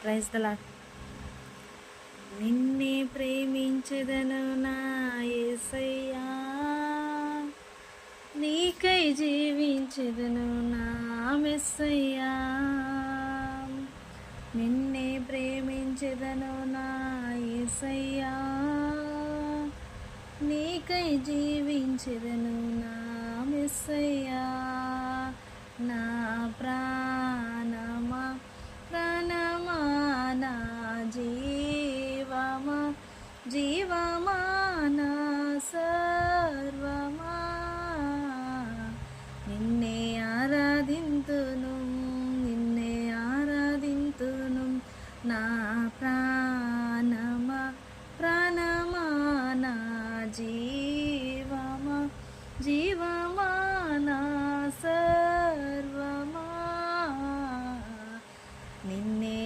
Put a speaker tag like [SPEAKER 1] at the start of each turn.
[SPEAKER 1] Praise the lord. నిన్నే ప్రేమించెదను నా యేసయ్యా, నీకై జీవించెదను నా మెస్సయ్యా. నిన్నే ప్రేమించెదను నా యేసయ్యా, నీకై జీవించెదను నా మెస్సయ్యా. నా ప్రాణమా ప్రాణమా నా జీవమా జీవమా నా సర్వమా, నిన్నే ఆరాధింతును నిన్నే ఆరాధింతును. నా ప్రాణమా ప్రాణమా నా జీవమా జీవమా నా సర్వమా, నిన్నే